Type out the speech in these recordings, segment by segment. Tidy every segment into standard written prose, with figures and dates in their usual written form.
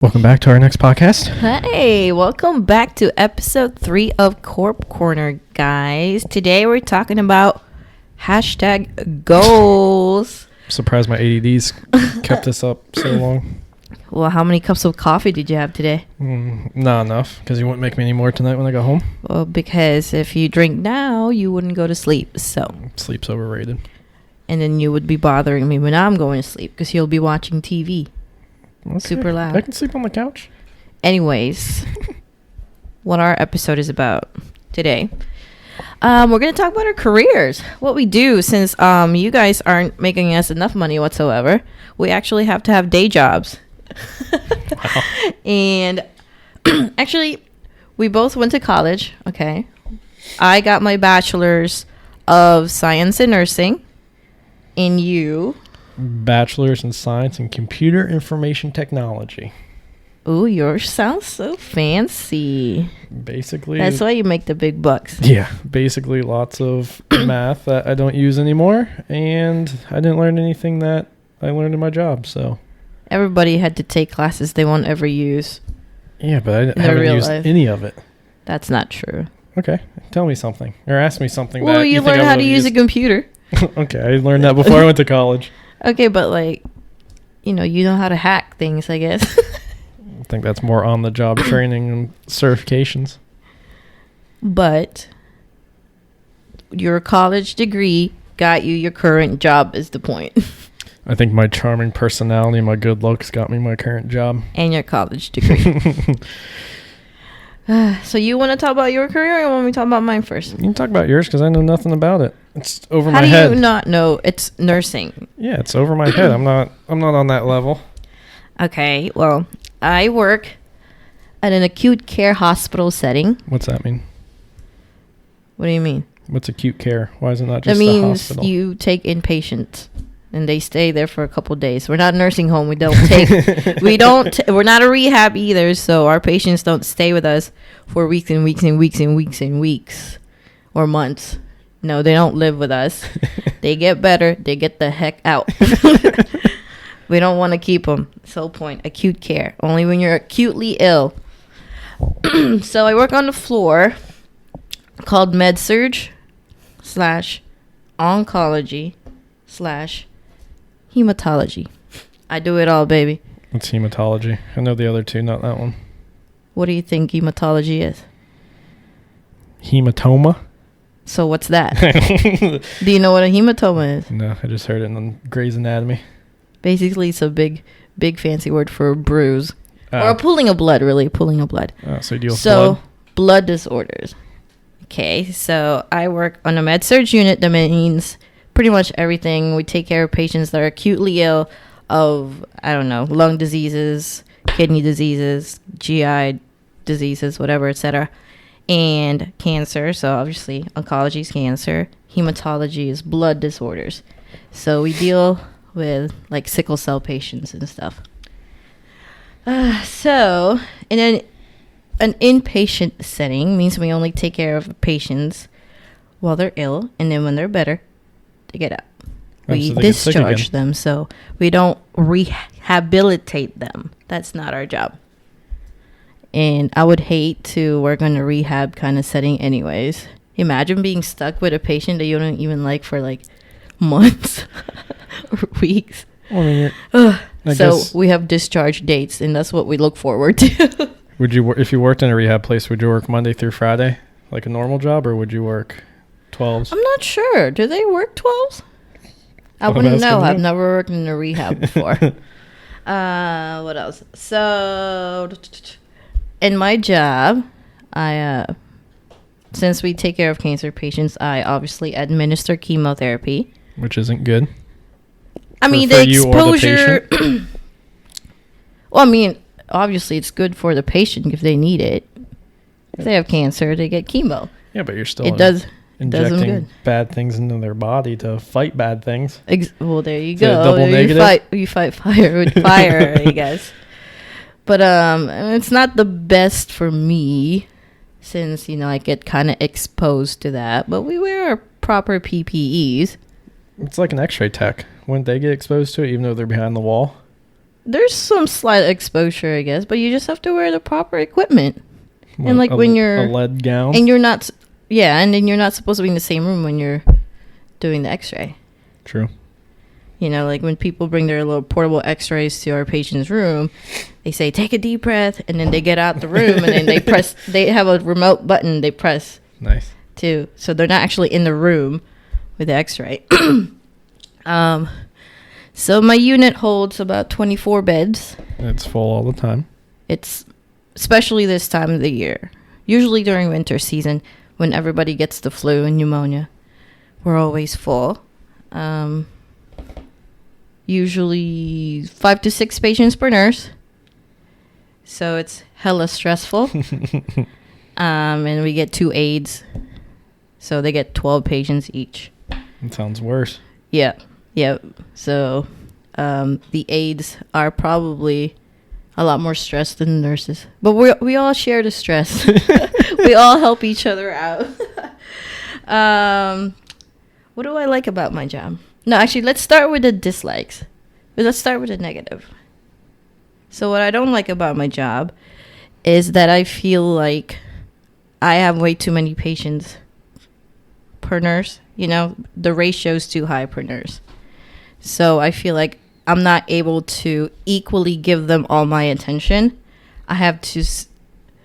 Welcome back to our next podcast. Hey, welcome back to episode 3 of Corp Corner, guys. Today we're talking about hashtag goals. Surprised my ADDs kept us up so long. Well, how many cups of coffee did you have today? Not enough, because you wouldn't make me any more tonight when I go home. Well, because if you drink now, you wouldn't go to sleep, so. Sleep's overrated. And then you would be bothering me when I'm going to sleep, because you'll be watching TV. Okay. Super loud. I can sleep on the couch. Anyways, what our episode is about today. We're going to talk about our careers. What we do since you guys aren't making us enough money whatsoever. We actually have to have day jobs. Wow. And actually, we both went to college. Okay. I got my bachelor's of science and nursing. And you? Bachelor's in Science and Computer Information Technology. Ooh, yours sounds so fancy. Basically. That's why you make the big bucks. Yeah. Basically lots of math that I don't use anymore. And I didn't learn anything that I learned in my job, so. Everybody had to take classes they won't ever use. Yeah, but I haven't used any of it. That's not true. Okay. Tell me something. Or ask me something Well, that you think I learn how to would've use a used. computer. Okay, I learned that before I went to college. Okay, but like, you know how to hack things, I guess. I think that's more on-the-job training and certifications. But your college degree got you your current job is the point. I think my charming personality and my good looks got me my current job. And your college degree. So you want to talk about your career, or you want me to talk about mine first? You can talk about yours because I know nothing about it. It's over How my head. How do you not know? It's nursing. Yeah, it's over my head. I'm not on that level. Okay, well, I work at an acute care hospital setting. What's that mean? What do you mean? What's acute care? Why is it not just That a means hospital? you take inpatients and they stay there for a couple of days. We're not a nursing home. We don't take, we're not a rehab either. So our patients don't stay with us for weeks and weeks and weeks and weeks and weeks or months. No, they don't live with us. They get better. They get the heck out. We don't want to keep them. That's the whole point. Acute care. Only when you're acutely ill. So I work on the floor called med-surg / oncology / hematology. I do it all, baby. What's hematology? I know the other two, not that one. What do you think hematology is? Hematoma? So what's that? Do you know what a hematoma is? No, I just heard it in Grey's Anatomy. Basically, it's a big fancy word for a bruise. Or a pooling of blood, really. Pooling of blood. So you deal with blood? Blood disorders. Okay, so I work on a med-surg unit. That means pretty much everything. We take care of patients that are acutely ill of, I don't know, lung diseases, kidney diseases, GI diseases, whatever, etc. And cancer. So obviously, oncology is cancer. Hematology is blood disorders. So we deal with like sickle cell patients and stuff. So, and then an inpatient setting means we only take care of patients while they're ill, and then when they're better, they get out. We so they get sick discharge again. them, so we don't rehabilitate them. That's not our job. And I would hate to work on a rehab kind of setting anyways. Imagine being stuck with a patient that you don't even like for like months or weeks. Well, I mean, I So guess, we have discharge dates, and that's what we look forward to. would you, if you worked in a rehab place, would you work Monday through Friday like a normal job, or would you work 12s? I'm not sure. Do they work 12s? I Well, wouldn't that's know. gonna I've be- never worked in a rehab before. What else? So, in my job, I since we take care of cancer patients, I obviously administer chemotherapy. Which isn't good. I mean, for the you or the exposure. Well, I mean, obviously, it's good for the patient if they need it. If they have cancer, they get chemo. Yeah, but you're still It does them injecting good. bad things into their body to fight bad things. Well, there you Is it a go. double negative? You fight fire with fire, I guess. But it's not the best for me, since I get kind of exposed to that. But we wear our proper PPEs. It's like an X-ray tech. Wouldn't they get exposed to it, even though they're behind the wall? there's some slight exposure, I guess, but you just have to wear the proper equipment. And like a, when you're a lead gown. and you're not, yeah, and then you're not supposed to be in the same room when you're doing the X-ray. True. You know, like when people bring their little portable X-rays to our patient's room, they say take a deep breath, and then they get out the room, and then they press. They have a remote button they press Nice. too, so they're not actually in the room with the X-ray. So my unit holds about 24 beds. It's full all the time. It's especially this time of the year. Usually during winter season, when everybody gets the flu and pneumonia, we're always full. Usually 5 to 6 patients per nurse. So it's hella stressful. And we get 2 aides. So they get 12 patients each. It sounds worse. Yeah. So the aides are probably a lot more stressed than the nurses. But we all share the stress. We all help each other out. What do I like about my job? No, actually, let's start with the dislikes. Let's start with the negative. So what I don't like about my job is that I feel like I have way too many patients per nurse. You know, the ratio is too high per nurse. So I feel like I'm not able to equally give them all my attention. I have to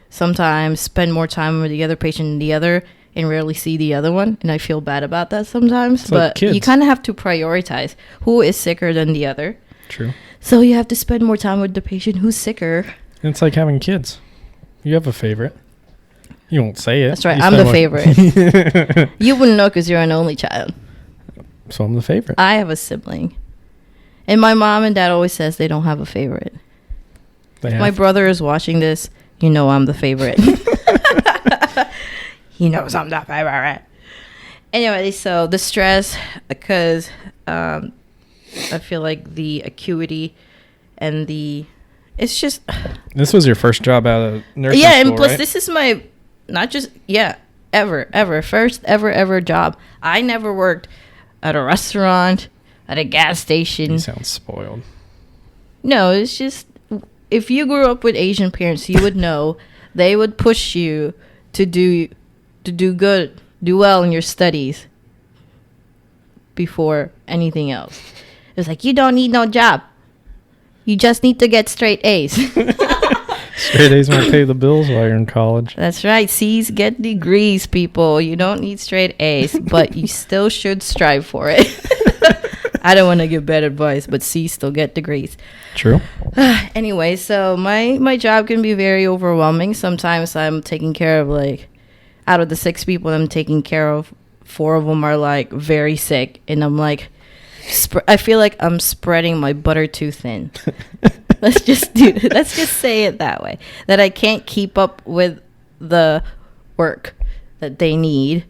sometimes spend more time with the other patient than the other and rarely see the other one. And I feel bad about that sometimes. It's like but kids. You kind of have to prioritize who is sicker than the other. True. So you have to spend more time with the patient who's sicker. It's like having kids. You have a favorite. You won't say it. That's right. You I'm the spend favorite. You wouldn't know because you're an only child. So I'm the favorite. I have a sibling. And my mom and dad always says they don't have a favorite. They My have. brother is watching this. You know I'm the favorite. He knows I'm the favorite. Anyway, so the stress, because I feel like the acuity and it's just... This was your first job out of nursing Yeah, school, and plus right? this is my, first ever job. I never worked at a restaurant, at a gas station. You sound spoiled. No, it's just, if you grew up with Asian parents, you would know they would push you to do good, do well in your studies before anything else. It's like, you don't need no job. You just need to get straight A's. Straight A's won't pay the bills while you're in college. That's right. C's get degrees, people. You don't need straight A's, but you still should strive for it. I don't want to give bad advice, but C's still get degrees. True. Anyway, so my job can be very overwhelming. Sometimes I'm taking care of, like, out of the 6 people I'm taking care of, 4 of them are, like, very sick. And I'm like, I feel like I'm spreading my butter too thin. Let's just say it that way. That I can't keep up with the work that they need.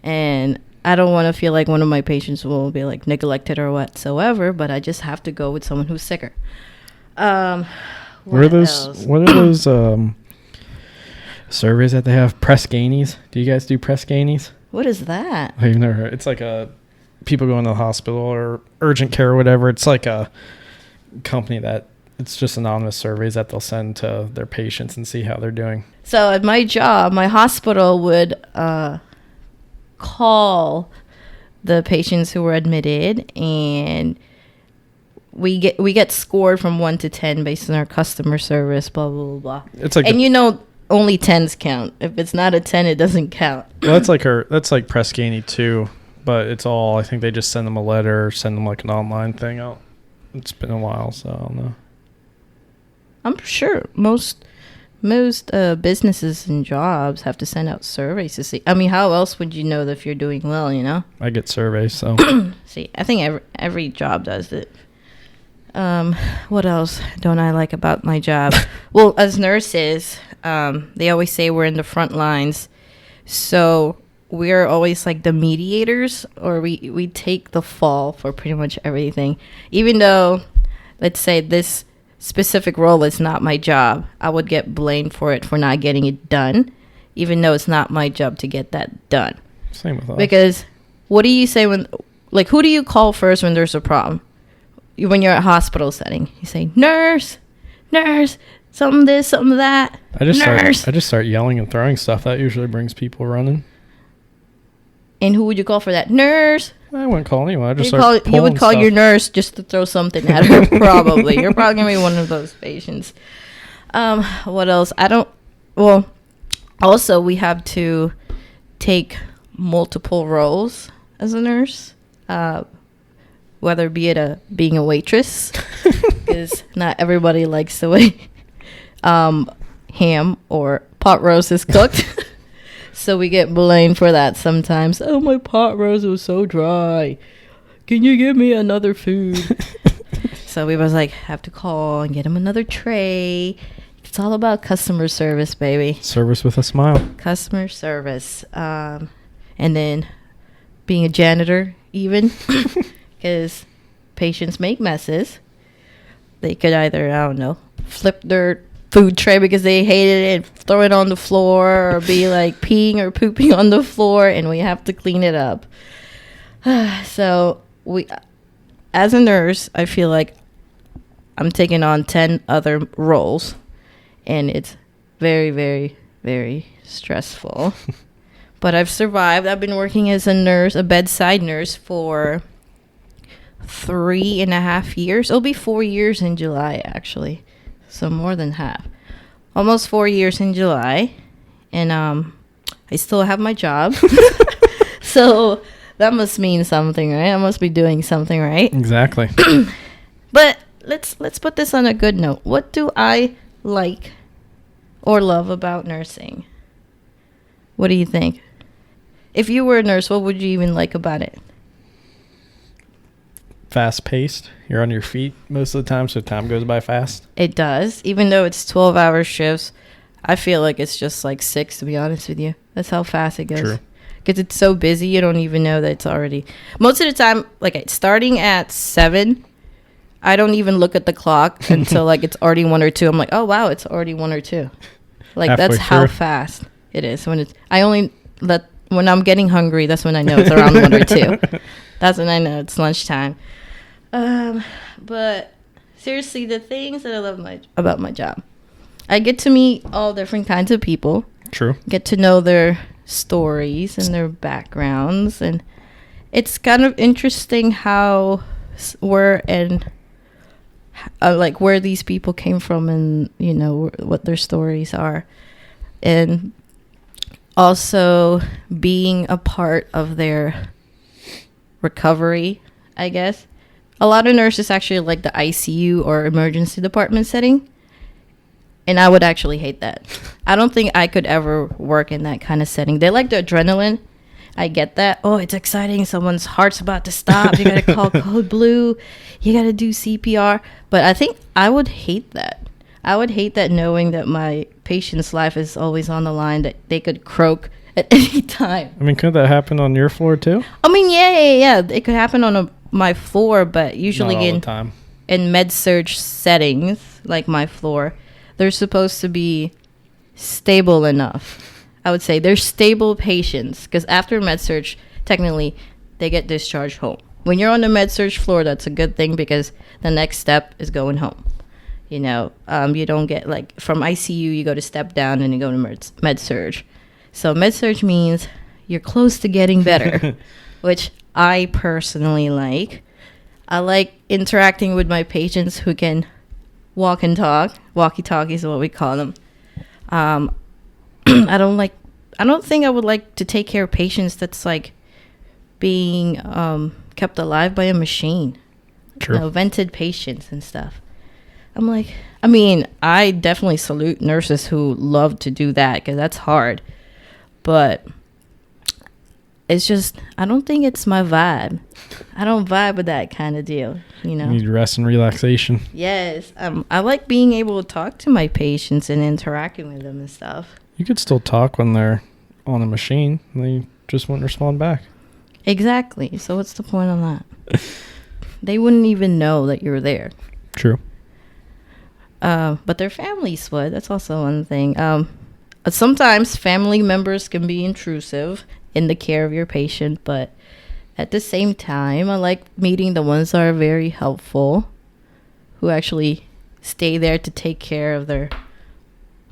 And I don't want to feel like one of my patients will be, like, neglected or whatsoever, but I just have to go with someone who's sicker. What are else? those surveys that they have? Press Ganies? Do you guys do Press Ganies? What is that? I've never heard. It's like people going to the hospital or urgent care or whatever. It's like a company that it's just anonymous surveys that they'll send to their patients and see how they're doing. So at my job, my hospital would call the patients who were admitted, and we get scored from 1 to 10 based on our customer service, blah blah blah blah. It's like, and only 10s count. If it's not a 10, it doesn't count. well, that's like Press Ganey too, but it's all, I think they just send them a letter, or send them like an online thing out. It's been a while, so I don't know. I'm sure most businesses and jobs have to send out surveys to see. I mean, how else would you know that if you're doing well, you know? I get surveys, so. See, I think every job does it. What else don't I like about my job? Well, as nurses, they always say we're in the front lines. So we're always like the mediators, or we take the fall for pretty much everything. Even though, let's say this specific role is not my job, I would get blamed for it for not getting it done, even though it's not my job to get that done. Same with us. Because what do you say when, like, who do you call first when there's a problem? when you're at hospital setting, you say, nurse, something this, something that. I just start yelling and throwing stuff. That usually brings people running. And who would you call for that? Nurse. I wouldn't call anyone. I just You would call your nurse just to throw something at her. Probably. You're probably gonna be one of those patients. What else? Also we have to take multiple roles as a nurse. Whether be it being a waitress, because not everybody likes the way ham or pot roast is cooked. So we get blamed for that sometimes. Oh, my pot roast was so dry. Can you give me another food? So we was like, have to call and get him another tray. It's all about customer service, baby. Service with a smile. Customer service. And then being a janitor, even, because patients make messes. They could either, I don't know, flip their food tray because they hated it, throw it on the floor, or be like peeing or pooping on the floor, and we have to clean it up. So we, as a nurse, I feel like I'm taking on 10 other roles, and it's very, very, very stressful. But I've survived. I've been working as a nurse, a bedside nurse, for 3.5 years. It'll be 4 years in July, actually. So more than half. Almost 4 years in July. And I still have my job. So that must mean something, right? I must be doing something right. Exactly. But let's put this on a good note. What do I like or love about nursing? What do you think? If you were a nurse, what would you even like about it? Fast paced. You're on your feet most of the time, so time goes by fast. It does. Even though it's 12-hour shifts, I feel like it's just like 6, to be honest with you. That's how fast it goes. True. Because it's so busy, you don't even know that it's already... Most of the time, like starting at 7, I don't even look at the clock until like it's already 1 or 2. I'm like, oh, wow, it's already 1 or 2. Like, Halfway that's how through. fast it is. When I'm getting hungry, that's when I know it's around 1 or 2. That's when I know it's lunchtime. But seriously, the things that I love about my job, I get to meet all different kinds of people. True. Get to know their stories and their backgrounds, and it's kind of interesting how where these people came from, and you know what their stories are, and also being a part of their recovery, I guess. A lot of nurses actually like the ICU or emergency department setting. And I would actually hate that. I don't think I could ever work in that kind of setting. They like the adrenaline. I get that. Oh, it's exciting. Someone's heart's about to stop. You got to call code blue. You got to do CPR. But I think I would hate that. I would hate that, knowing that my patient's life is always on the line, that they could croak at any time. I mean, could that happen on your floor too? I mean, yeah. It could happen on my floor, but usually Not all the time. in med-surg settings, like my floor, they're supposed to be stable enough. I would say they're stable patients, because after med-surg, technically, they get discharged home. When you're on the med-surg floor, that's a good thing, because the next step is going home. You know, you don't get, like, from ICU, you go to step down and you go to med-surg. So med-surg means you're close to getting better, which I personally like. I like interacting with my patients who can walk and talk. Walkie-talkies is what we call them. I don't think I would like to take care of patients that's like being kept alive by a machine. True. You know, vented patients and stuff. I'm like, I mean, I definitely salute nurses who love to do that, because that's hard. But it's just, I don't think it's my vibe. I don't vibe with that kind of deal, you know. You need rest and relaxation. Yes. I like being able to talk to my patients and interacting with them and stuff. You could still talk when they're on a machine. They just wouldn't respond back. Exactly. So what's the point on that? They wouldn't even know that you're there. True. But their families would. That's also one thing. Sometimes family members can be intrusive in the care of your patient, but at the same time, I like meeting the ones that are very helpful, who actually stay there to take care of their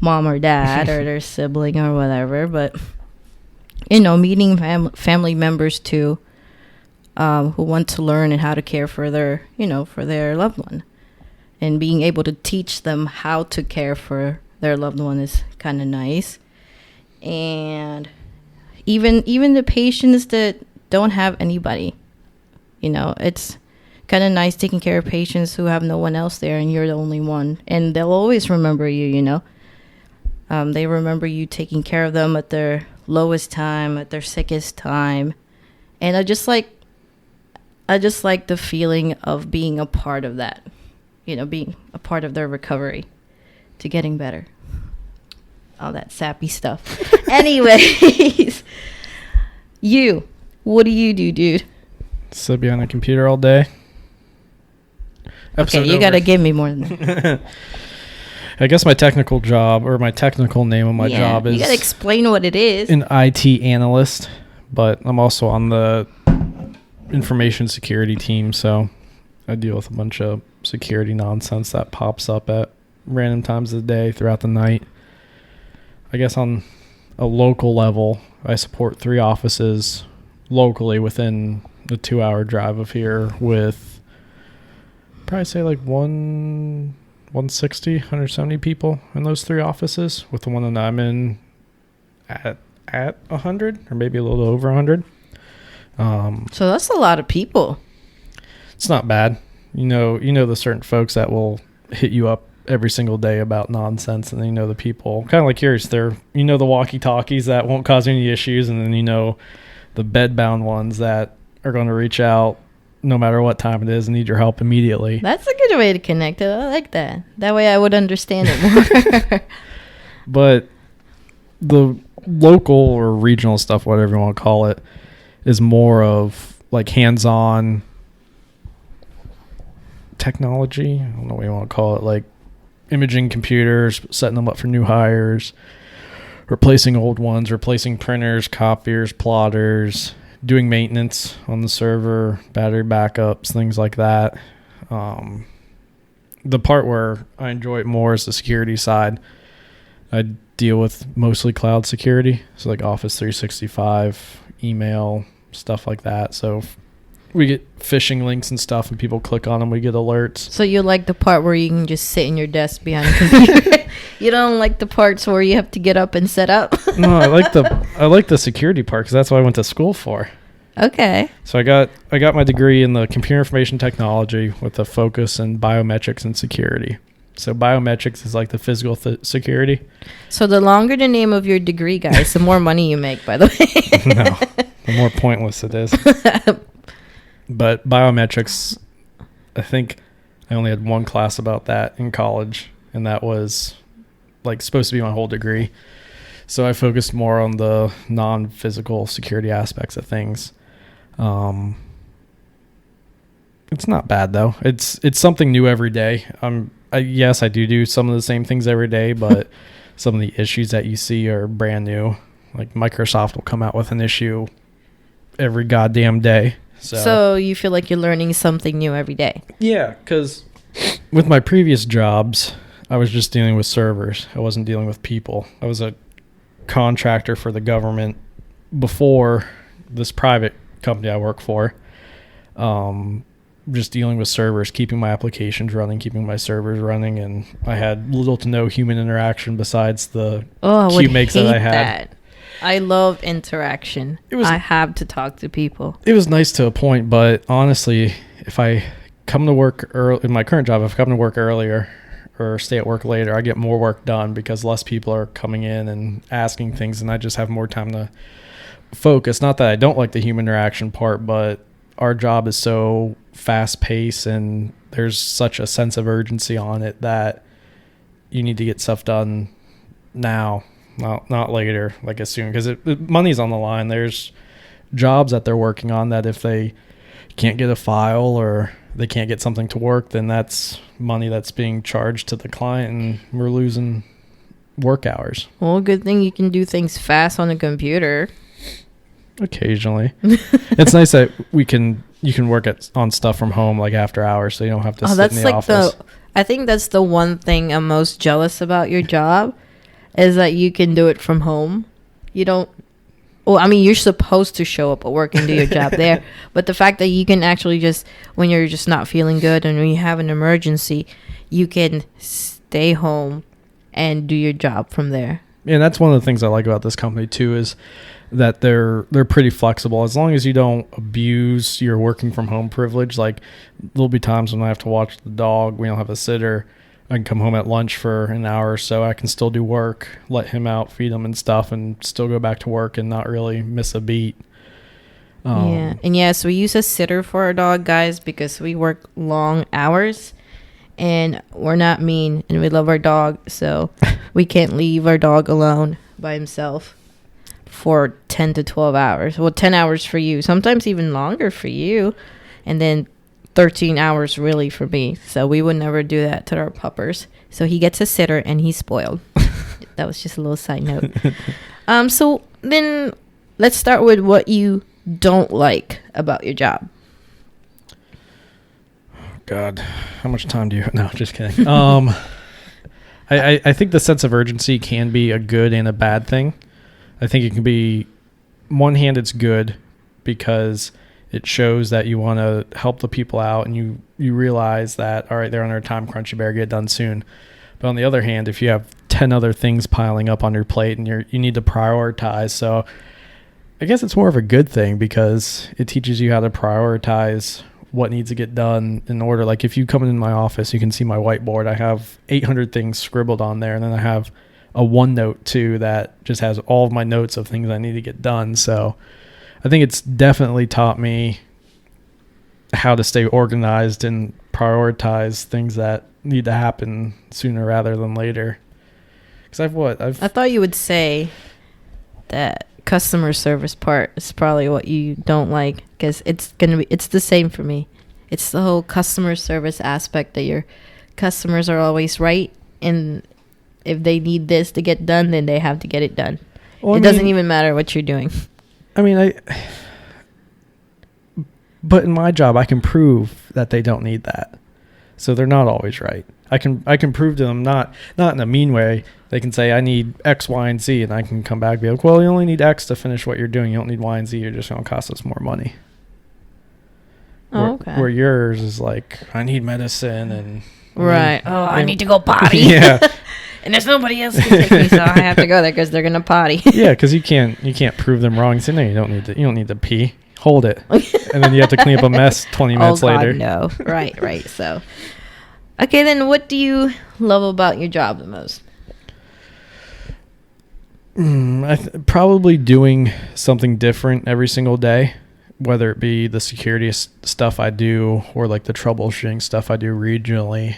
mom or dad or their sibling or whatever. But, meeting family members too, who want to learn and how to care for their loved one. And being able to teach them how to care for their loved one is kind of nice. And even the patients that don't have anybody, it's kind of nice taking care of patients who have no one else there and you're the only one. And they'll always remember you, they remember you taking care of them at their lowest time, at their sickest time. And I just like the feeling of being a part of that, being a part of their recovery to getting better. All that sappy stuff. Anyways, what do you do, dude? Sit behind a computer all day. Okay, you got to give me more than that. I guess my technical job, or my technical name of my job is... You got to explain what it is. An IT analyst, but I'm also on the information security team, so I deal with a bunch of security nonsense that pops up at random times of the day throughout the night. I guess on a local level, I support 3 offices locally within the 2-hour drive of here with probably say like 160, 170 people in those 3 offices, with the one that I'm in at 100 or maybe a little over 100. So that's a lot of people. It's not bad. You know the certain folks that will hit you up every single day about nonsense, and then the people kind of like yours. They're the walkie-talkies that won't cause any issues, and then the bed-bound ones that are going to reach out no matter what time it is and need your help immediately. That's a good way to connect. I like that. That way I would understand it more. But the local or regional stuff, whatever you want to call it, is more of like hands-on technology. I don't know what you want to call it, like imaging computers, setting them up for new hires, replacing old ones, replacing printers, copiers, plotters, doing maintenance on the server, battery backups, things like that. The part where I enjoy it more is the security side. I deal with mostly cloud security, so like Office 365, email, stuff like that. So if we get phishing links and stuff and people click on them, we get alerts. So you like the part where you can just sit in your desk behind a computer? You don't like the parts where you have to get up and set up? No, I like the security part because that's what I went to school for. Okay. So I got my degree in the computer information technology with a focus in biometrics and security. So biometrics is like the physical security. So the longer the name of your degree, guys, the more money you make, by the way. No, the more pointless it is. But biometrics, I think I only had one class about that in college, and that was like supposed to be my whole degree. So I focused more on the non-physical security aspects of things. It's not bad though. It's something new every day. Yes, I do some of the same things every day, but some of the issues that you see are brand new. Like Microsoft will come out with an issue every goddamn day. So you feel like you're learning something new every day? Yeah, because with my previous jobs, I was just dealing with servers. I wasn't dealing with people. I was a contractor for the government before this private company I work for. Just dealing with servers, keeping my applications running, keeping my servers running, and I had little to no human interaction besides the queue makes that I had. That. I love interaction. I have to talk to people. It was nice to a point, but honestly, if I come to work early in my current job, if I come to work earlier or stay at work later, I get more work done because less people are coming in and asking things, and I just have more time to focus. Not that I don't like the human interaction part, but our job is so fast paced and there's such a sense of urgency on it that you need to get stuff done now, not later, like as soon, because money's on the line. There's jobs that they're working on that if they can't get a file or they can't get something to work, then that's money that's being charged to the client and we're losing work hours. Well, good thing you can do things fast on a computer. Occasionally. It's nice that you can work on stuff from home like after hours, so you don't have to sit in the office. I think that's the one thing I'm most jealous about your job is that you can do it from home. You don't. Well, I mean, you're supposed to show up at work and do your job there, but the fact that you can actually just, when you're just not feeling good and when you have an emergency, you can stay home and do your job from there. And that's one of the things I like about this company too, is that they're pretty flexible. As long as you don't abuse your working from home privilege, like there'll be times when I have to watch the dog, we don't have a sitter, I can come home at lunch for an hour or so, I can still do work, let him out, feed him and stuff, and still go back to work and not really miss a beat. Yeah. And yes, we use a sitter for our dog, guys, because we work long hours and we're not mean and we love our dog, so we can't leave our dog alone by himself for 10 to 12 hours. Well, 10 hours for you, sometimes even longer for you, and then 13 hours really for me. So we would never do that to our puppers. So he gets a sitter and he's spoiled. That was just a little side note. So then let's start with what you don't like about your job. God, how much time do you have? No, just kidding. I think the sense of urgency can be a good and a bad thing. I think it can be, one hand, it's good because it shows that you want to help the people out and you realize that, all right, they're on their time crunch, you better get it done soon. But on the other hand, if you have 10 other things piling up on your plate and you need to prioritize. So I guess it's more of a good thing because it teaches you how to prioritize what needs to get done in order. Like if you come in my office, you can see my whiteboard. I have 800 things scribbled on there, and then I have a OneNote too that just has all of my notes of things I need to get done. So I think it's definitely taught me how to stay organized and prioritize things that need to happen sooner rather than later. Because I thought you would say that customer service part is probably what you don't like, because it's the same for me. It's the whole customer service aspect that your customers are always right, and if they need this to get done, then they have to get it done. Well, it doesn't even matter what you're doing. But in my job, I can prove that they don't need that. So they're not always right. I can prove to them, not in a mean way. They can say, I need X, Y, and Z, and I can come back and be like, well, you only need X to finish what you're doing. You don't need Y and Z. You're just going to cost us more money. Okay. Where yours is like, I need medicine and... Right. I need to go potty. Yeah. And there's nobody else can take me, so I have to go there because they're going to potty. Yeah, because you can't prove them wrong. Say, no, you don't need to pee. Hold it. And then you have to clean up a mess 20 minutes later. No. Right. So, okay, then what do you love about your job the most? Probably doing something different every single day, whether it be the security stuff I do or like the troubleshooting stuff I do regionally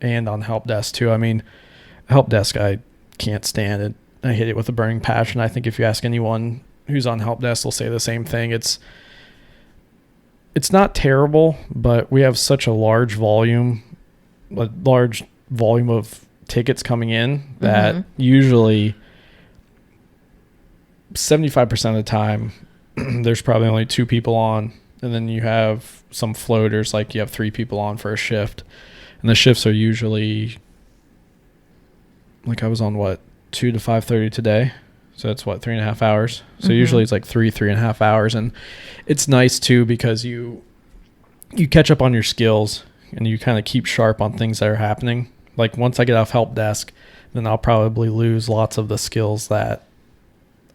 and on help desk too. I mean, help desk, I can't stand it. I hate it with a burning passion. I think if you ask anyone who's on help desk, they'll say the same thing. It's not terrible, but we have such a large volume of tickets coming in that usually 75% of the time there's probably only 2 people on, and then you have some floaters, like you have 3 people on for a shift, and the shifts are usually, like I was on 2 to 5:30 today, so that's 3.5 hours. So usually it's like 3.5 hours, and it's nice too because you catch up on your skills and you kind of keep sharp on things that are happening. Like once I get off help desk, then I'll probably lose lots of the skills that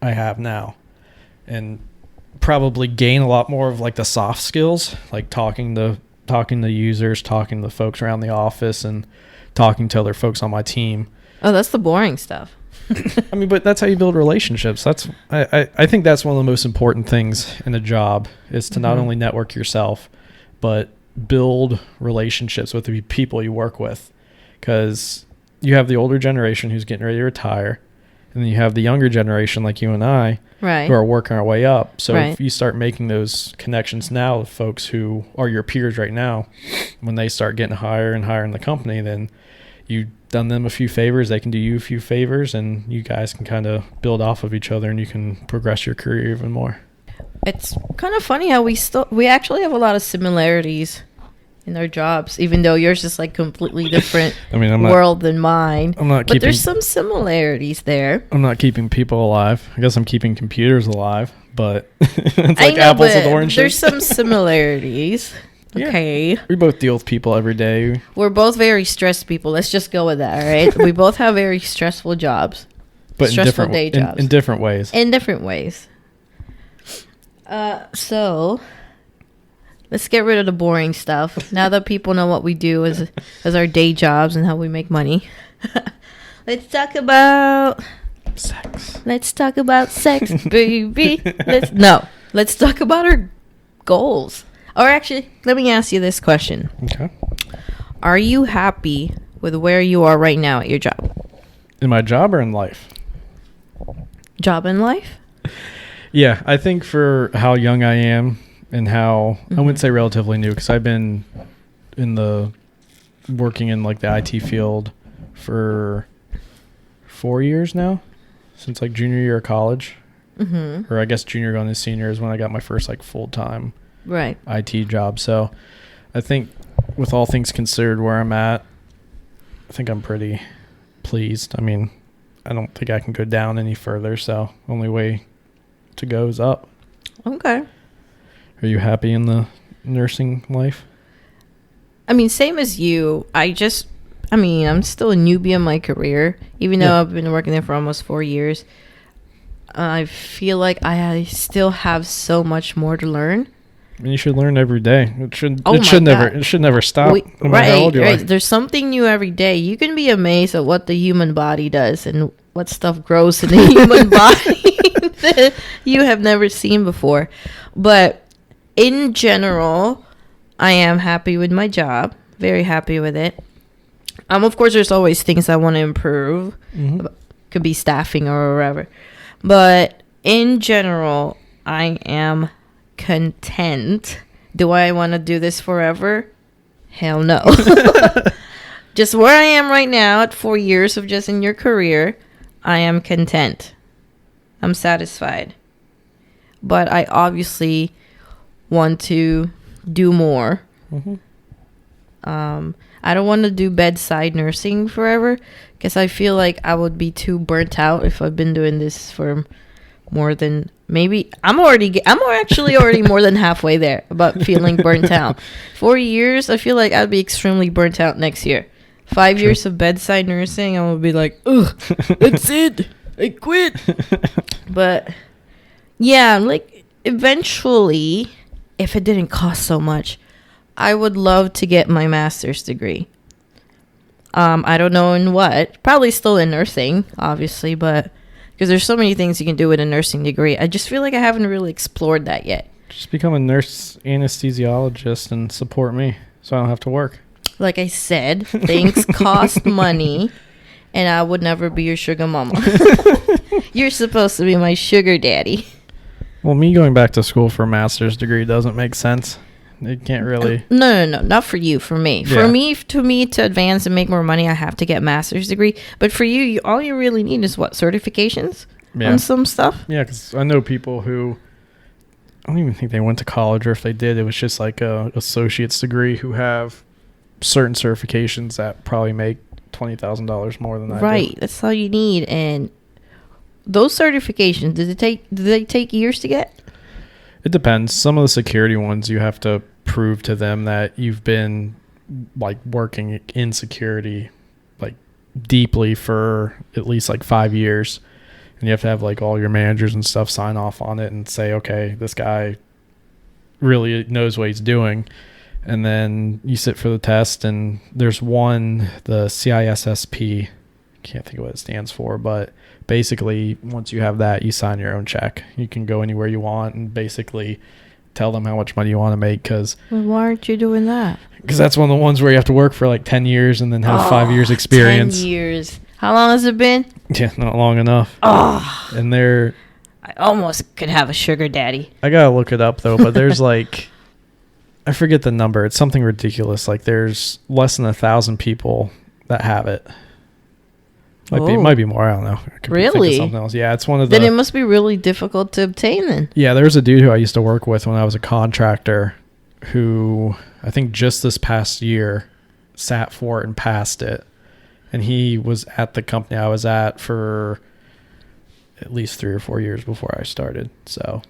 I have now, and probably gain a lot more of like the soft skills, like talking to users, talking to folks around the office, and talking to other folks on my team. Oh, that's the boring stuff. I mean, but that's how you build relationships. I think that's one of the most important things in a job is to not only network yourself, but build relationships with the people you work with. Because you have the older generation who's getting ready to retire, and then you have the younger generation like you and I, right, who are working our way up. So if you start making those connections now with folks who are your peers right now, when they start getting higher and higher in the company, then you've done them a few favors, they can do you a few favors, and you guys can kind of build off of each other, and you can progress your career even more. It's kind of funny how we actually have a lot of similarities in our jobs, even though yours is like completely different I mean, world than mine. I'm not but keeping. there's some similarities there. I'm not keeping people alive. I guess I'm keeping computers alive, but it's like I know, apples but and oranges. there's some similarities. Yeah. Okay. We both deal with people every day. We're both very stressed people. Let's just go with that, all right? We both have very stressful jobs. But Stressful day jobs. in different ways. In different ways. So let's get rid of the boring stuff. Now that people know what we do as our day jobs and how we make money. Let's talk about Sex. Let's talk about sex, baby. Let's talk about our goals. Or actually, let me ask you this question. Okay. Are you happy with where you are right now at your job? In my job or in life? Job and life? Yeah, I think for how young I am and how I wouldn't say relatively new, because I've been working in like the IT field for 4 years now, since like junior year of college, or I guess junior going to senior is when I got my first like full time Right. IT job. So I think with all things considered where I'm at, I think I'm pretty pleased. I mean, I don't think I can go down any further, so only way to go is up. Okay. Are you happy in the nursing life? I mean, same as you. I'm still a newbie in my career, even though I've been working there for almost 4 years. I feel like I still have so much more to learn. I mean, you should learn every day. It should Oh my never stop. No matter how old you are. There's something new every day. You can be amazed at what the human body does and what stuff grows in the human body that you have never seen before. But in general, I am happy with my job. Very happy with it. Of course, there's always things I want to improve. Could be staffing or whatever. But in general, I am content. Do I want to do this forever? Hell no. Just where I am right now at 4 years of just in your career, I am content. I'm satisfied. But I obviously want to do more. I don't want to do bedside nursing forever because I feel like I would be too burnt out if I've been doing this for more than maybe I'm actually already more than halfway there about feeling burnt out. 4 years, I feel like I'd be extremely burnt out next year. 5 years of bedside nursing, I would be like, ugh, that's it. I quit. But yeah, like eventually, if it didn't cost so much, I would love to get my master's degree. I don't know in what. Probably still in nursing, obviously, but because there's so many things you can do with a nursing degree. I just feel like I haven't really explored that yet. Just become a nurse anesthesiologist and support me so I don't have to work. Like I said, things cost money, and I would never be your sugar mama. You're supposed to be my sugar daddy. Well, me going back to school for a master's degree doesn't make sense. It can't really. No. Not for you. For me. Yeah. For me to advance and make more money, I have to get a master's degree. But for you, all you really need is what? Certifications on some stuff? Yeah, because I know people who, I don't even think they went to college, or if they did, it was just like a associate's degree who have certain certifications that probably make $20,000 more than I do. Right. That's all you need. And those certifications, do they take years to get? It depends. Some of the security ones, you have to prove to them that you've been like working in security like deeply for at least like 5 years, and you have to have like all your managers and stuff sign off on it and say, okay, this guy really knows what he's doing. And then you sit for the test, and there's one, the CISSP, can't think of what it stands for, but basically once you have that, you sign your own check. You can go anywhere you want and basically tell them how much money you want to make. Because why aren't you doing that? Because that's one of the ones where you have to work for like 10 years and then have 5 years experience. 10 years. How long has it been? Yeah, not long enough. And I almost could have a sugar daddy. I gotta look it up though, but there's like, I forget the number. It's something ridiculous. Like there's less than 1,000 people that have it. Might be more. I don't know. I could be thinking Really? something else. Yeah, it's one of the. Then it must be really difficult to obtain then. Yeah, there's a dude who I used to work with when I was a contractor who I think just this past year sat for it and passed it. And he was at the company I was at for at least 3 or 4 years before I started. So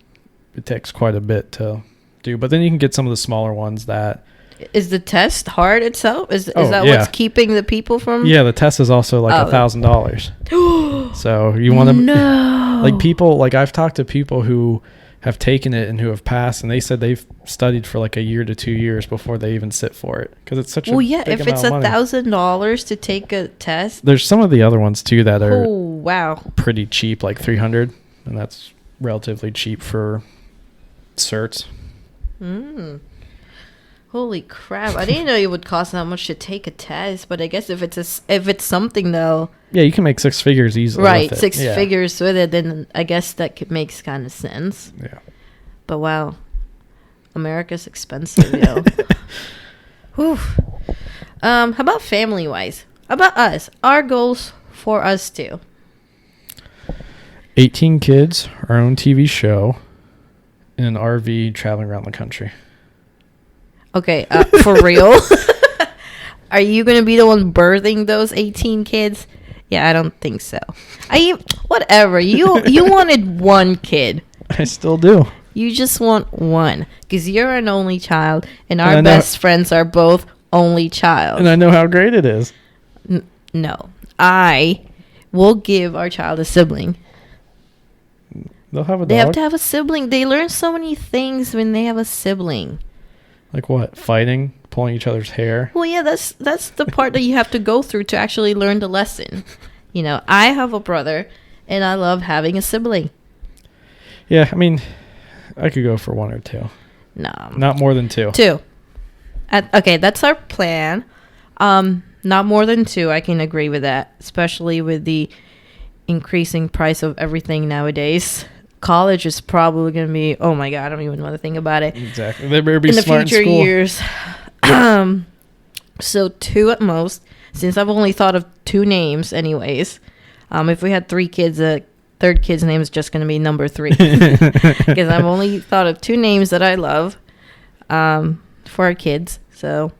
it takes quite a bit to do. But then you can get some of the smaller ones that... Is the test hard itself? Is that yeah. what's keeping the people from... Yeah, the test is also like $1,000. So you want to... No. Like people... Like I've talked to people who have taken it and who have passed, and they said they've studied for like a year to 2 years before they even sit for it, because it's such a big if it's amount of money. $1,000 to take a test. There's some of the other ones too that are wow, pretty cheap, like $300, and that's relatively cheap for certs. Holy crap! I didn't know it would cost that much to take a test, but I guess if it's something though, yeah, you can make 6 figures easily. right? With it. 6 Yeah. figures with it, then I guess that makes kind of sense. Yeah. But wow, America's expensive, yo. Whew. How about family wise? How about us? Our goals for us too. 18 kids, our own TV show, in an RV traveling around the country. Okay, for real? Are you going to be the one birthing those 18 kids? Yeah, I don't think so. Whatever. You wanted one kid. I still do. You just want one. Because you're an only child, and our best friends are both only child. And I know how great it is. No. I will give our child a sibling. They'll have a dog. They have to have a sibling. They learn so many things when they have a sibling. Like what? Fighting? Pulling each other's hair? Well, yeah, that's the part that you have to go through to actually learn the lesson. You know, I have a brother, and I love having a sibling. Yeah, I mean, I could go for 1 or 2. No. Not more than 2. 2. Okay, that's our plan. Not more than 2, I can agree with that. Especially with the increasing price of everything nowadays. College is probably going to be, oh my God, I don't even want to think about it. Exactly. They better be in the smart future in school. years. So 2 at most, since I've only thought of 2 names anyways. If we had 3 kids, the third kid's name is just going to be number 3. Because I've only thought of 2 names that I love for our kids. So,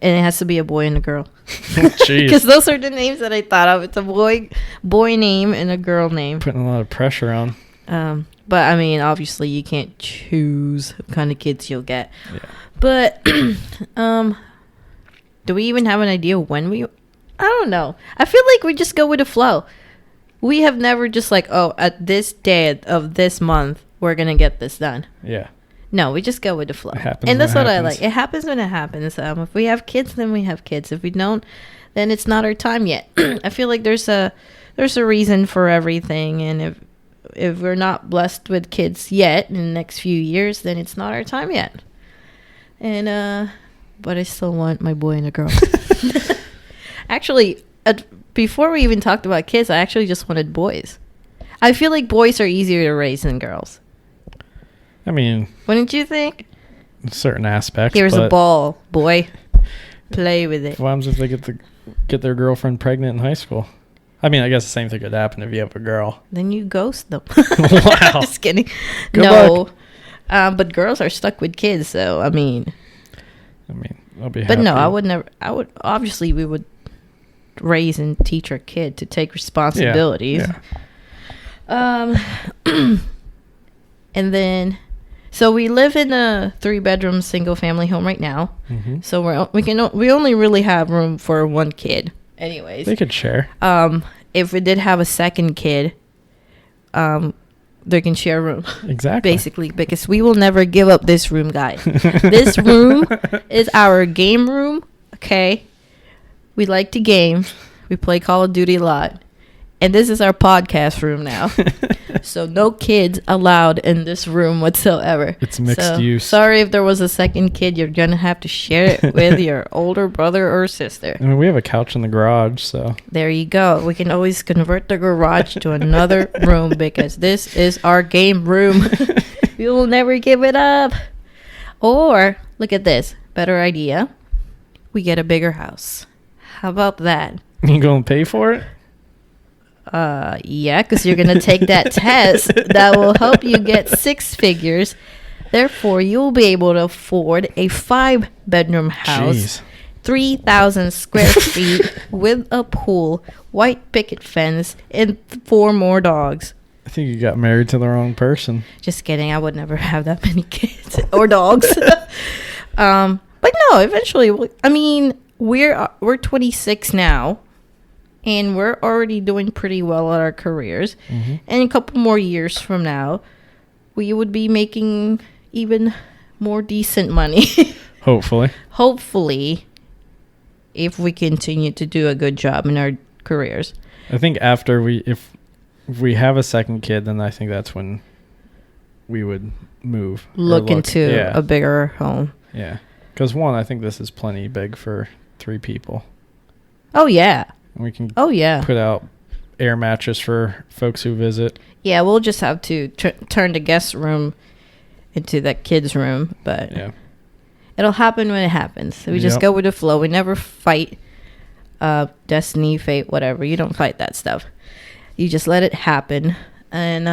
and it has to be a boy and a girl. Jeez. Because those are the names that I thought of. It's a boy name and a girl name. Putting a lot of pressure on. But I mean, obviously you can't choose what kind of kids you'll get. Yeah. But do we even have an idea when I don't know. I feel like we just go with the flow. We have never just like, oh, at this day of this month we're gonna get this done. Yeah. No, we just go with the flow. It happens And that's when what it I happens. like. It happens when it happens. If we have kids, then we have kids. If we don't, then it's not our time yet. I feel like there's a reason for everything, and if we're not blessed with kids yet in the next few years, then it's not our time yet. And but I still want my boy and a girl. Actually, before we even talked about kids, I actually just wanted boys. I feel like boys are easier to raise than girls. I mean, Wouldn't you think? in certain aspects. Here's a but ball, boy. Play with it. What happens if they get their girlfriend pregnant in high school? I mean, I guess the same thing could happen if you have a girl. Then you ghost them. Wow. Just kidding. Good No. But girls are stuck with kids, so I mean. I'll be happy. But no, I would never. I would obviously we would raise and teach our kid to take responsibilities. Yeah. And then, so we live in a 3-bedroom single family home right now. Mm-hmm. So we only really have room for 1 kid. Anyways, They could share. if we did have a second kid, they can share a room. Exactly. Basically, because we will never give up this room, guys. This room is our game room. Okay, we like to game. We play Call of Duty a lot, and this is our podcast room now. So no kids allowed in this room whatsoever. It's mixed use. Sorry if there was a second kid. You're gonna have to share it with your older brother or sister. I mean, we have a couch in the garage, so. There you go. We can always convert the garage to another room because this is our game room. We will never give it up. Or, look at this. Better idea. We get a bigger house. How about that? You gonna pay for it? Yeah, because you're going to take that test that will help you get 6 figures. Therefore, you'll be able to afford a 5-bedroom house, Jeez. 3,000 square feet with a pool, white picket fence, and 4 more dogs. I think you got married to the wrong person. Just kidding. I would never have that many kids or dogs. But no, eventually, I mean, we're 26 now, and we're already doing pretty well at our careers. Mm-hmm. And a couple more years from now, we would be making even more decent money. Hopefully. Hopefully, if we continue to do a good job in our careers. I think after if we have a second kid, then I think that's when we would move. Look into a bigger home. Yeah. Because one, I think this is plenty big for 3 people. Oh, yeah. And we can Oh, put out air mattress for folks who visit. Yeah, we'll just have to turn the guest room into that kid's room. But Yeah. it'll happen when it happens. We just Yep. go with the flow. We never fight destiny, fate, whatever. You don't fight that stuff. You just let it happen. And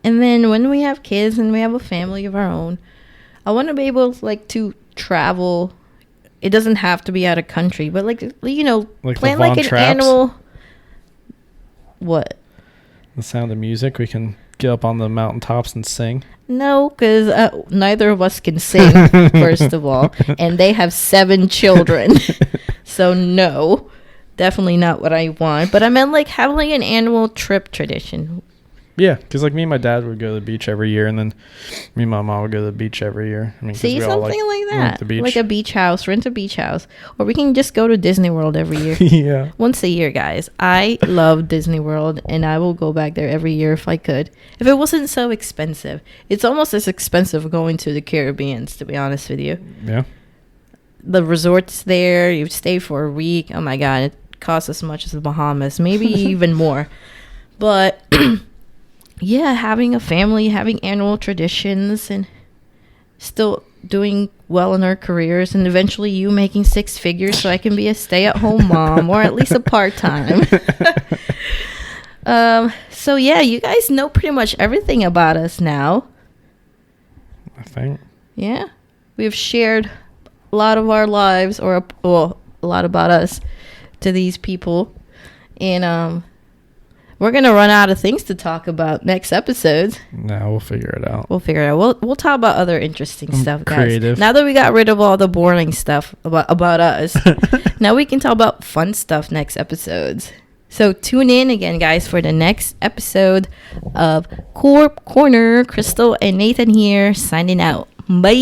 then when we have kids and we have a family of our own, I want to be able to travel. It doesn't have to be out of country, but Like plan the like Von an Trapps? annual. What? The Sound of Music. We can get up on the mountaintops and sing. No, because neither of us can sing, first of all, and they have 7 children. So no, definitely not what I want. But I meant having an annual trip tradition. Yeah, because me and my dad would go to the beach every year, and then me and my mom would go to the beach every year. I mean, 'cause See, we all something like went that. to the beach. Like a beach house, rent a beach house. Or we can just go to Disney World every year. Yeah. Once a year, guys. I love Disney World, and I will go back there every year if I could. If it wasn't so expensive. It's almost as expensive going to the Caribbean, to be honest with you. Yeah. The resorts there, you stay for a week. Oh, my God. It costs as much as the Bahamas. Maybe even more. But... yeah, having a family, having annual traditions, and still doing well in our careers, and eventually you making 6 figures so I can be a stay-at-home mom, or at least a part-time. So yeah, you guys know pretty much everything about us now. I think. Yeah, we've shared a lot of our lives, or a lot about us, to these people, and we're gonna run out of things to talk about next episodes. No, we'll figure it out. We'll figure it out. We'll talk about other interesting stuff, guys. Creative. Now that we got rid of all the boring stuff about us, now we can talk about fun stuff next episodes. So tune in again, guys, for the next episode of Corp Corner. Crystal and Nathan here, signing out. Bye.